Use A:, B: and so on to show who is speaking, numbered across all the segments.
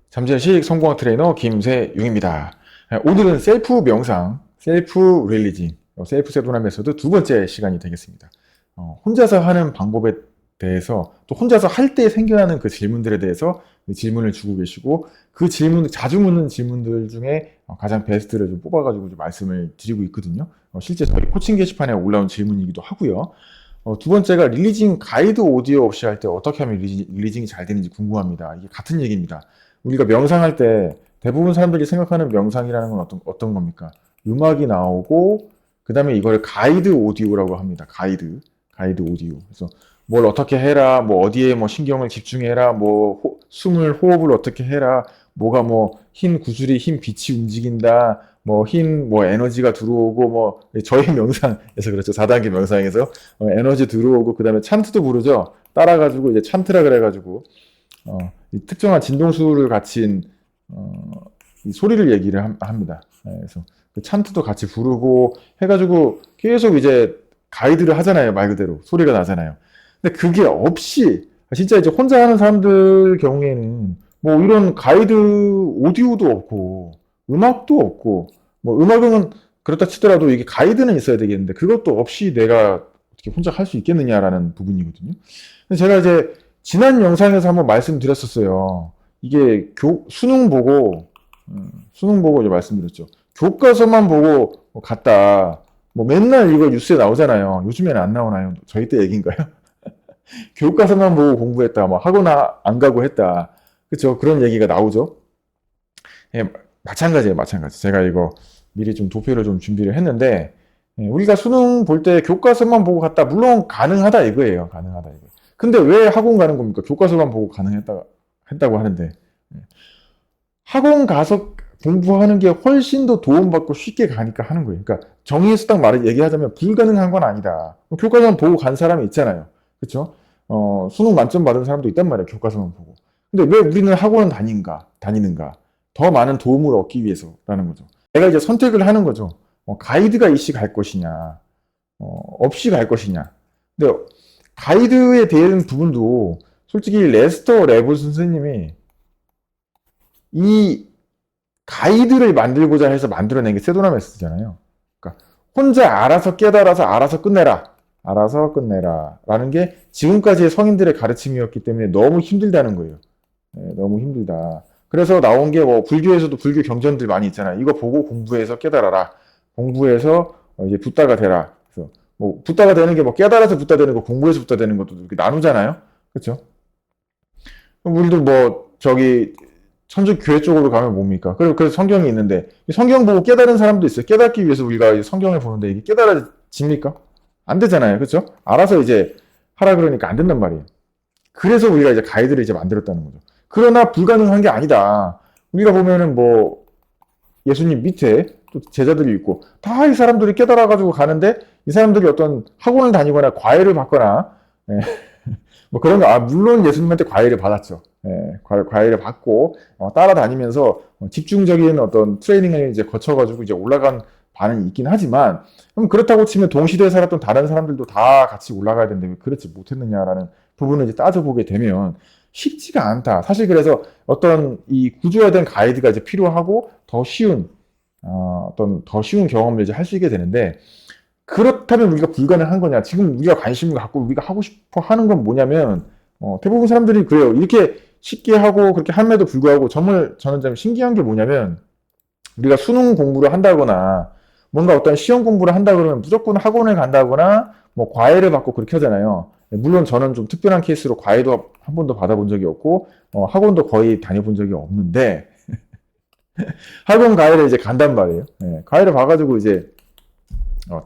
A: 잠재의식 성공학 트레이너 김세용입니다. 오늘은 셀프 명상, 셀프 릴리징, 셀프 세도나 메소드 두 번째 시간이 되겠습니다. 혼자서 하는 방법에 대해서 또 혼자서 할 때 생겨나는 그 질문들에 대해서 질문을 주고 계시고 그 질문, 자주 묻는 질문들 중에 가장 베스트를 좀 뽑아가지고 좀 말씀을 드리고 있거든요. 실제 저희 코칭 게시판에 올라온 질문이기도 하고요. 두 번째가 릴리징 가이드 오디오 없이 할 때 어떻게 하면 릴리징이 잘 되는지 궁금합니다. 이게 같은 얘기입니다. 우리가 명상할 때 대부분 사람들이 생각하는 명상이라는 건 어떤 겁니까? 음악이 나오고 그 다음에 이걸 가이드 오디오라고 합니다. 가이드 오디오. 그래서 뭘 어떻게 해라, 뭐 어디에 뭐 신경을 집중해라, 뭐 호흡을 어떻게 해라, 뭐가 뭐 흰 구슬이 흰 빛이 움직인다, 뭐 흰 뭐 에너지가 들어오고 뭐 저희 명상에서 그렇죠. 4단계 명상에서 에너지 들어오고 그 다음에 찬트도 부르죠. 따라가지고 이제 찬트라 그래가지고 이 특정한 진동수를 갖춘 이 소리를 얘기를 합니다. 그래서 그 찬트도 같이 부르고 해가지고 계속 이제 가이드를 하잖아요. 말 그대로 소리가 나잖아요. 근데 그게 없이 진짜 이제 혼자 하는 사람들 경우에는 뭐 이런 가이드 오디오도 없고 음악도 없고 뭐 음악은 그렇다 치더라도 이게 가이드는 있어야 되겠는데 그것도 없이 내가 어떻게 혼자 할 수 있겠느냐라는 부분이거든요. 근데 제가 이제 지난 영상에서 한번 말씀드렸었어요. 이게 수능 보고 이제 말씀드렸죠. 교과서만 보고 갔다. 뭐 맨날 이거 뉴스에 나오잖아요. 요즘에는 안 나오나요? 저희 때 얘기인가요? 교과서만 보고 공부했다. 뭐 학원 안 가고 했다. 그쵸? 그런 얘기가 나오죠. 예, 마찬가지예요. 마찬가지. 제가 이거 미리 좀 도표를 좀 준비를 했는데 우리가 수능 볼 때 교과서만 보고 갔다. 물론 가능하다 이거예요. 가능하다 이거. 근데 왜 학원 가는 겁니까? 교과서만 보고 했다고 하는데. 학원 가서 공부하는 게 훨씬 더 도움받고 쉽게 가니까 하는 거예요. 그러니까 정의에서 딱 얘기하자면 불가능한 건 아니다. 교과서만 보고 간 사람이 있잖아요. 그렇죠? 수능 만점 받은 사람도 있단 말이에요. 교과서만 보고. 근데 왜 우리는 학원은 다니는가? 더 많은 도움을 얻기 위해서라는 거죠. 내가 이제 선택을 하는 거죠. 가이드가 있이 갈 것이냐, 없이 갈 것이냐. 근데 가이드에 대한 부분도 솔직히 레스터 레볼 선생님이 이 가이드를 만들고자 해서 만들어낸 게 세도나 메소드잖아요. 그러니까 혼자 알아서 깨달아서 알아서 끝내라. 알아서 끝내라. 라는 게 지금까지의 성인들의 가르침이었기 때문에 너무 힘들다는 거예요. 네, 너무 힘들다. 그래서 나온 게 뭐 불교에서도 불교 경전들 많이 있잖아요. 이거 보고 공부해서 깨달아라. 공부해서 이제 붓다가 되라. 그래서 뭐 붓다가 되는 게 뭐 깨달아서 붓다 되는 거, 공부해서 붓다 되는 것도 이렇게 나누잖아요. 그렇죠? 우리도 뭐 저기 천주교회 쪽으로 가면 뭡니까? 그래서 성경이 있는데 성경 보고 깨달은 사람도 있어요. 깨닫기 위해서 우리가 성경을 보는데 이게 깨달아집니까? 안 되잖아요. 그렇죠? 알아서 이제 하라 그러니까 안 된단 말이에요. 그래서 우리가 이제 가이드를 이제 만들었다는 거죠. 그러나 불가능한 게 아니다. 우리가 보면은 뭐 예수님 밑에 또 제자들이 있고 다 이 사람들이 깨달아가지고 가는데 이 사람들이 어떤 학원을 다니거나 과외를 받거나 뭐 그런 거, 물론 예수님한테 과외를 받았죠. 과외를 받고, 따라다니면서 집중적인 어떤 트레이닝을 이제 거쳐가지고 이제 올라간 반은 있긴 하지만, 그럼 그렇다고 치면 동시대에 살았던 다른 사람들도 다 같이 올라가야 되는데 왜 그렇지 못했느냐라는 부분을 이제 따져보게 되면 쉽지가 않다. 사실 그래서 어떤 이 구조화된 가이드가 이제 필요하고 더 쉬운, 어떤 더 쉬운 경험을 이제 할 수 있게 되는데, 그렇다면 우리가 불가능한 거냐? 지금 우리가 관심을 갖고 우리가 하고 싶어 하는 건 뭐냐면, 대부분 사람들이 그래요. 이렇게 쉽게 하고 그렇게 함에도 불구하고 정말 저는 좀 신기한 게 뭐냐면, 우리가 수능 공부를 한다거나, 뭔가 어떤 시험 공부를 한다 그러면 무조건 학원을 간다거나, 뭐 과외를 받고 그렇게 하잖아요. 물론 저는 좀 특별한 케이스로 과외도 한 번도 받아본 적이 없고, 학원도 거의 다녀본 적이 없는데, 학원 과외를 이제 간단 말이에요. 과외를 봐가지고 이제,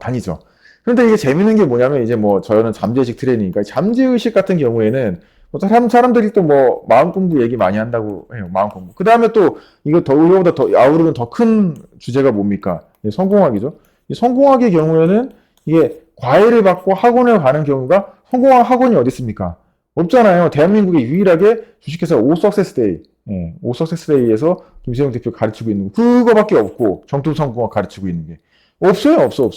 A: 다니죠. 그런데 이게 재밌는 게 뭐냐면 이제 뭐 저는 잠재의식 트레이닝이니까 잠재의식 같은 경우에는 뭐 사람들이 또 뭐 마음 공부 얘기 많이 한다고 해요. 마음 공부. 그 다음에 또 이거보다 더 아우르는 더 큰 주제가 뭡니까? 성공학이죠. 이 성공학의 경우에는 이게 과외를 받고 학원을 가는 경우가 성공학 학원이 어디 있습니까? 없잖아요. 대한민국에 유일하게 주식회사 오석세스데이, 오석세스데이에서 김세용 대표 가르치고 있는 거 그거밖에 없고 정통성공학 가르치고 있는 게. 없어요, 없어.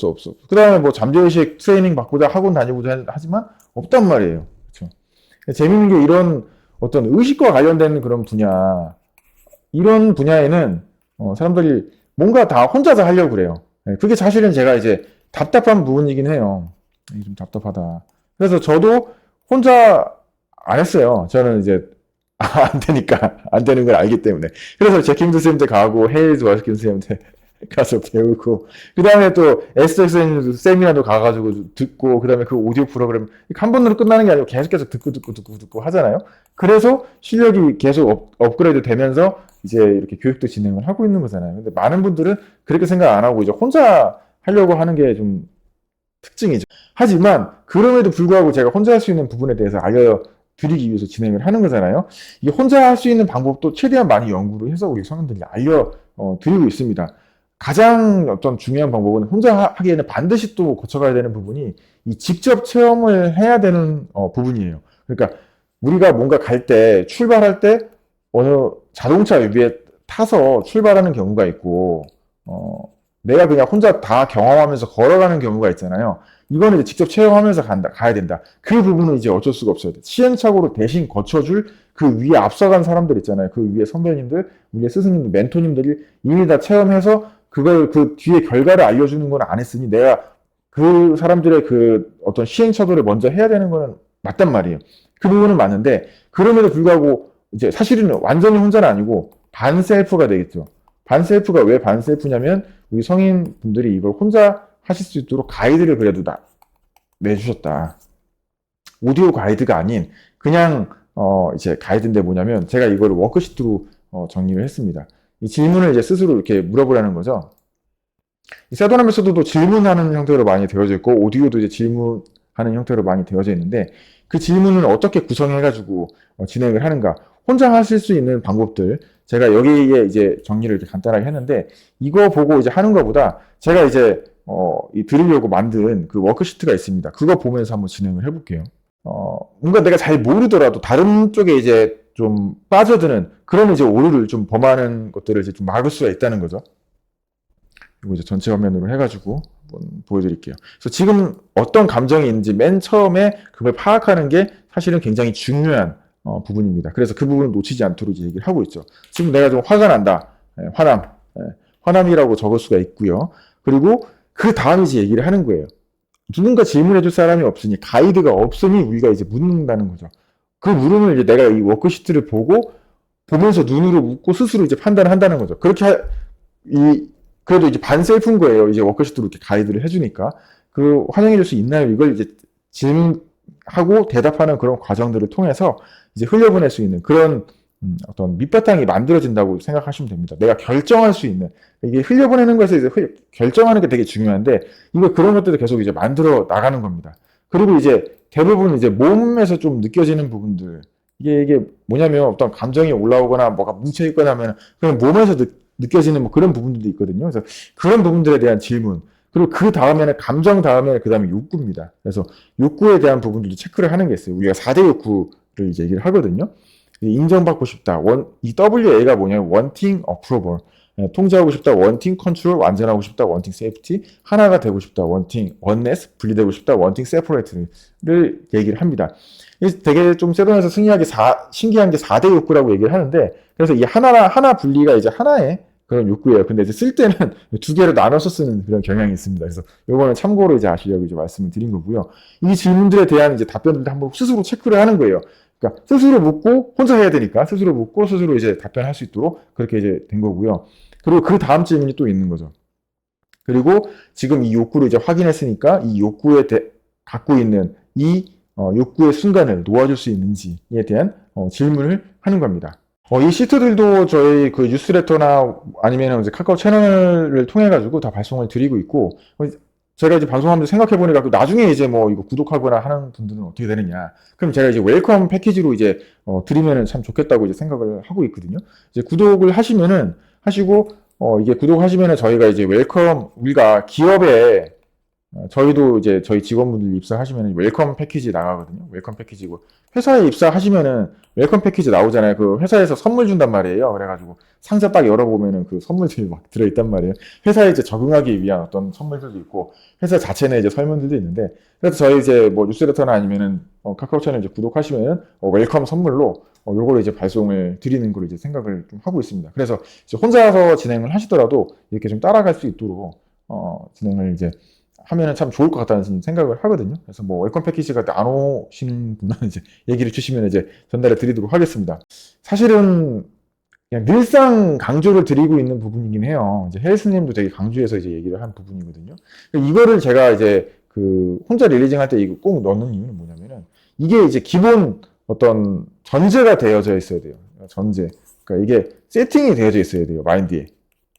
A: 그 다음에 뭐 잠재의식 트레이닝 받고자 학원 다니고자 하지만 없단 말이에요. 그렇죠? 재밌는 게 이런 어떤 의식과 관련된 그런 분야, 이런 분야에는 사람들이 뭔가 다 혼자서 하려고 그래요. 예, 그게 사실은 제가 이제 답답한 부분이긴 해요. 이게 좀 답답하다. 그래서 저도 혼자 안 했어요. 저는 이제 안 되니까 안 되는 걸 알기 때문에. 그래서 제킴스 쌤한테 가고 헤이즈 와스킨 쌤한테 가서 배우고 그 다음에 또 SXN 세미나도 가가지고 듣고 그 다음에 그 오디오 프로그램 한 번으로 끝나는 게 아니고 계속해서 듣고 하잖아요. 그래서 실력이 계속 업그레이드 되면서 이제 이렇게 교육도 진행을 하고 있는 거잖아요. 근데 많은 분들은 그렇게 생각 안 하고 이제 혼자 하려고 하는 게 좀 특징이죠. 하지만 그럼에도 불구하고 제가 혼자 할 수 있는 부분에 대해서 알려드리기 위해서 진행을 하는 거잖아요. 이게 혼자 할 수 있는 방법도 최대한 많이 연구를 해서 우리 성인들이 드리고 있습니다. 가장 어떤 중요한 방법은 혼자 하기에는 반드시 또 거쳐가야 되는 부분이 이 직접 체험을 해야 되는 부분이에요. 그러니까 우리가 뭔가 갈 때, 출발할 때 어느 자동차 위에 타서 출발하는 경우가 있고, 내가 그냥 혼자 다 경험하면서 걸어가는 경우가 있잖아요. 이거는 이제 직접 체험하면서 가야 된다. 그 부분은 이제 어쩔 수가 없어요. 시행착오로 대신 거쳐줄 그 위에 앞서간 사람들 있잖아요. 그 위에 선배님들, 위에 스승님들, 멘토님들이 이미 다 체험해서 그걸 그 뒤에 결과를 알려주는 건 안 했으니 내가 그 사람들의 그 어떤 시행착오를 먼저 해야 되는 거는 맞단 말이에요. 그 부분은 맞는데 그럼에도 불구하고 이제 사실은 완전히 혼자는 아니고 반셀프가 되겠죠. 반셀프가 왜 반셀프냐면 우리 성인분들이 이걸 혼자 하실 수 있도록 가이드를 그래도 내주셨다. 오디오 가이드가 아닌 그냥 이제 가이드인데 뭐냐면 제가 이걸 워크시트로 정리를 했습니다. 이 질문을 이제 스스로 이렇게 물어보라는 거죠. 이 세도나 메소드도 질문하는 형태로 많이 되어져 있고 오디오도 이제 질문하는 형태로 많이 되어져 있는데 그 질문을 어떻게 구성해가지고 진행을 하는가 혼자 하실 수 있는 방법들 제가 여기에 이제 정리를 이렇게 간단하게 했는데 이거 보고 이제 하는 것보다 제가 이제 드리려고 만든 그 워크시트가 있습니다. 그거 보면서 한번 진행을 해볼게요. 뭔가 내가 잘 모르더라도 다른 쪽에 이제 좀 빠져드는 그런 이제 오류를 좀 범하는 것들을 이제 좀 막을 수가 있다는 거죠. 이거 이제 전체 화면으로 해가지고 한번 보여드릴게요. 그래서 지금 어떤 감정이 있는지 맨 처음에 그걸 파악하는 게 사실은 굉장히 중요한 부분입니다. 그래서 그 부분을 놓치지 않도록 이제 얘기를 하고 있죠. 지금 내가 좀 화가 난다. 화남. 화남이라고 적을 수가 있고요. 그리고 그 다음 이제 얘기를 하는 거예요. 누군가 질문해 줄 사람이 없으니, 가이드가 없으니 우리가 이제 묻는다는 거죠. 그 물음을 이제 내가 이 워크시트를 보면서 눈으로 묻고 스스로 이제 판단을 한다는 거죠. 그래도 이제 반셀프인 거예요. 이제 워크시트로 이렇게 가이드를 해주니까. 환영해 줄 수 있나요? 이걸 이제 질문하고 대답하는 그런 과정들을 통해서 이제 흘려보낼 수 있는 그런 어떤 밑바탕이 만들어진다고 생각하시면 됩니다. 내가 결정할 수 있는 이게 흘려보내는 것에서 이제 결정하는 게 되게 중요한데 그런 것들을 계속 이제 만들어 나가는 겁니다. 그리고 이제 대부분 이제 몸에서 좀 느껴지는 부분들 이게 뭐냐면 어떤 감정이 올라오거나 뭐가 뭉쳐 있거나 하면 그냥 몸에서 느껴지는 뭐 그런 부분들도 있거든요. 그래서 그런 부분들에 대한 질문 그리고 그 다음에는 감정 다음에 그 다음에 욕구입니다. 그래서 욕구에 대한 부분들도 체크를 하는 게 있어요. 우리가 4대 욕구를 이제 얘기를 하거든요. 인정받고 싶다. 이 WA가 뭐냐면 wanting approval. 통제하고 싶다. wanting control. 완전하고 싶다. wanting safety. 하나가 되고 싶다. wanting oneness. 분리되고 싶다. wanting separate를 얘기를 합니다. 되게 좀 세도나에서 신기한 게 4대 욕구라고 얘기를 하는데 그래서 이 하나 분리가 이제 하나의 그런 욕구예요. 근데 이제 쓸 때는 두 개로 나눠서 쓰는 그런 경향이 있습니다. 그래서 요거는 참고로 이제 아시려고 이제 말씀을 드린 거고요. 이 질문들에 대한 이제 답변들도 한번 스스로 체크를 하는 거예요. 그러니까 스스로 묻고 혼자 해야 되니까 스스로 묻고 스스로 이제 답변할 수 있도록 그렇게 이제 된 거고요. 그리고 그 다음 질문이 또 있는 거죠. 그리고 지금 이 욕구를 이제 확인했으니까 이 욕구에 갖고 있는 이 욕구의 순간을 놓아줄 수 있는지에 대한 질문을 하는 겁니다. 이 시트들도 저희 그 뉴스레터나 아니면 이제 카카오 채널을 통해 가지고 다 발송을 드리고 있고 제가 이제 방송하면서 생각해 보니까 나중에 이제 뭐 이거 구독하거나 하는 분들은 어떻게 되느냐. 그럼 제가 이제 웰컴 패키지로 이제 드리면은 참 좋겠다고 이제 생각을 하고 있거든요. 이제 구독을 하시고 이게 구독하시면은 저희가 이제 웰컴 우리가 기업에 저희도 이제 저희 직원분들 입사하시면 웰컴 패키지 나가거든요. 웰컴 패키지고 회사에 입사하시면은 웰컴 패키지 나오잖아요. 그 회사에서 선물 준단 말이에요. 그래가지고 상자 딱 열어보면은 그 선물들이 막 들어있단 말이에요. 회사에 이제 적응하기 위한 어떤 선물들도 있고 회사 자체 내 이제 설문들도 있는데 그래서 저희 이제 뭐 뉴스레터나 아니면은 카카오 채널 이제 구독하시면은 웰컴 선물로 요거를 이제 발송을 드리는 걸 이제 생각을 좀 하고 있습니다. 그래서 이제 혼자서 진행을 하시더라도 이렇게 좀 따라갈 수 있도록 진행을 이제 하면은 참 좋을 것 같다는 생각을 하거든요. 그래서 뭐 웰컴 패키지가 안 오시는 분은 이제 얘기를 주시면 이제 전달해 드리도록 하겠습니다. 사실은 그냥 늘상 강조를 드리고 있는 부분이긴 해요. 이제 헬스님도 되게 강조해서 이제 얘기를 한 부분이거든요. 이거를 제가 이제 그 혼자 릴리징 할 때 이거 꼭 넣는 이유는 뭐냐면은 이게 이제 기본 어떤 전제가 되어져 있어야 돼요. 전제. 그러니까 이게 세팅이 되어져 있어야 돼요.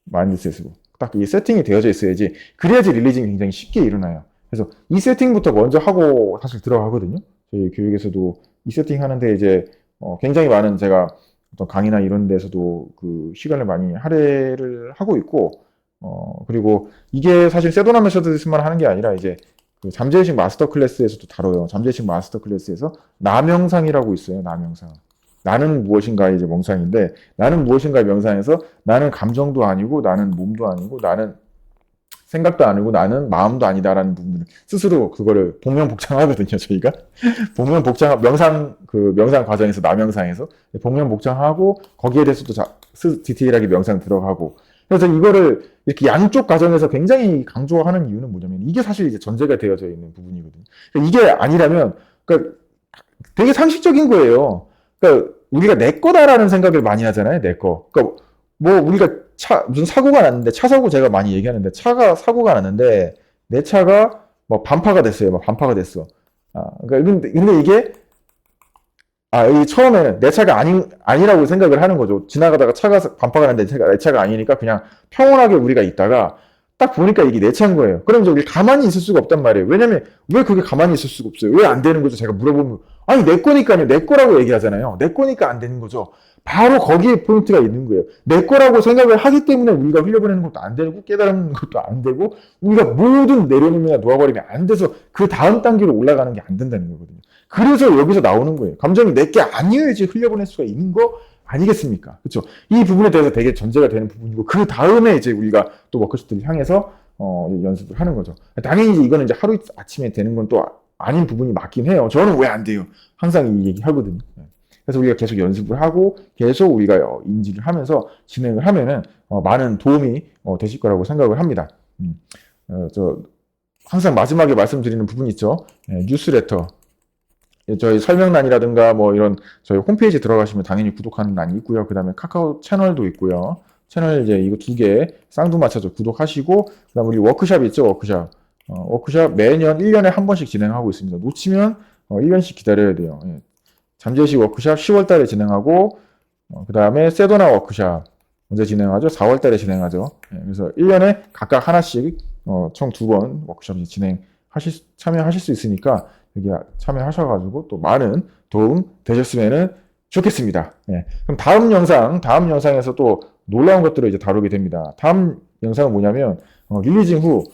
A: 마인드셋으로. 딱 이 세팅이 되어져 있어야지. 그래야지 릴리징이 굉장히 쉽게 일어나요. 그래서 이 세팅부터 먼저 하고 사실 들어가거든요. 저희 교육에서도 이 세팅 하는데 이제 굉장히 많은 제가 어떤 강의나 이런 데서도 그 시간을 많이 할애를 하고 있고, 그리고 이게 사실 세도나 메서드스만 하는 게 아니라 이제 그 잠재의식 마스터 클래스에서도 다뤄요. 잠재의식 마스터 클래스에서 나명상이라고 있어요. 나명상. 나는 무엇인가의 이제 명상인데, 나는 무엇인가의 명상에서 나는 감정도 아니고, 나는 몸도 아니고, 나는 생각도 아니고, 나는 마음도 아니다라는 부분을 스스로 그거를 복명복창하거든요, 저희가. 복명복창, 명상 과정에서, 나명상에서. 복명복창하고, 거기에 대해서도 디테일하게 명상 들어가고. 그래서 이거를 이렇게 양쪽 과정에서 굉장히 강조하는 이유는 뭐냐면, 이게 사실 이제 전제가 되어져 있는 부분이거든요. 그러니까 이게 아니라면, 그러니까 되게 상식적인 거예요. 그러니까 우리가 내 거다라는 생각을 많이 하잖아요, 내 거. 그러니까 뭐 우리가 무슨 사고가 났는데, 차 사고 제가 많이 얘기하는데, 차가 사고가 났는데, 내 차가 뭐 반파가 됐어요. 막 반파가 됐어. 그러니까 근데 이게, 이 처음에는 내 차가 아니라고 생각을 하는 거죠. 지나가다가 차가 반파가 났는데 내 차가 아니니까 그냥 평온하게 우리가 있다가 딱 보니까 이게 내 차인 거예요. 그럼 이제 우리 가만히 있을 수가 없단 말이에요. 왜냐면 왜 그게 가만히 있을 수가 없어요? 왜 안 되는 거죠? 제가 물어보면 아니 내 거니까요. 내 거라고 얘기하잖아요. 내 거니까 안 되는 거죠. 바로 거기에 포인트가 있는 거예요. 내 거라고 생각을 하기 때문에 우리가 흘려보내는 것도 안 되고 깨달은 것도 안 되고 우리가 모든 내려놓으면 놓아버리면 안 돼서 그 다음 단계로 올라가는 게 안 된다는 거거든요. 그래서 여기서 나오는 거예요. 감정이 내게 아니어야지 흘려보낼 수가 있는 거 아니겠습니까? 그렇죠? 이 부분에 대해서 되게 전제가 되는 부분이고 그 다음에 이제 우리가 또 워크숍들을 향해서 연습을 하는 거죠. 당연히 이제 이거는 이제 하루 아침에 되는 건 또 아닌 부분이 맞긴 해요. 저는 왜 안 돼요? 항상 이 얘기 하거든요. 그래서 우리가 계속 연습을 하고 계속 우리가 인지를 하면서 진행을 하면은 많은 도움이 되실 거라고 생각을 합니다. 저 항상 마지막에 말씀드리는 부분 있죠. 뉴스레터. 저희 설명란이라든가 뭐 이런 저희 홈페이지 들어가시면 당연히 구독하는 란이 있고요. 그 다음에 카카오 채널도 있고요. 채널 이제 이거 2개 쌍두마차죠. 구독하시고 그다음 우리 워크샵 있죠. 워크샵. 워크샵 매년 1년에 한 번씩 진행하고 있습니다. 놓치면 1년씩 기다려야 돼요. 잠재의식 워크샵 10월 달에 진행하고 그 다음에 세도나 워크샵 언제 진행하죠? 4월 달에 진행하죠. 그래서 1년에 각각 하나씩 총 2번 워크숍이 참여하실 수 있으니까 여기 참여하셔가지고 또 많은 도움 되셨으면 좋겠습니다. 그럼 다음 영상에서 또 놀라운 것들을 이제 다루게 됩니다. 다음 영상은 뭐냐면 릴리징 후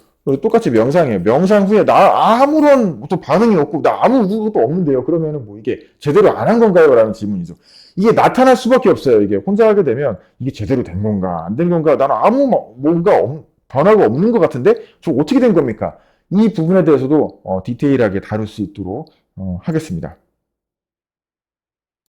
A: 똑같이 명상이에요. 명상 후에 나 아무런 또 반응이 없고 나 아무 것도 없는데요. 그러면은 뭐 이게 제대로 안 한 건가요? 라는 질문이죠. 이게 나타날 수밖에 없어요. 이게 혼자 하게 되면 이게 제대로 된 건가 안 된 건가 나는 아무 뭔가 변화가 없는 것 같은데 저 어떻게 된 겁니까? 이 부분에 대해서도 디테일하게 다룰 수 있도록 하겠습니다.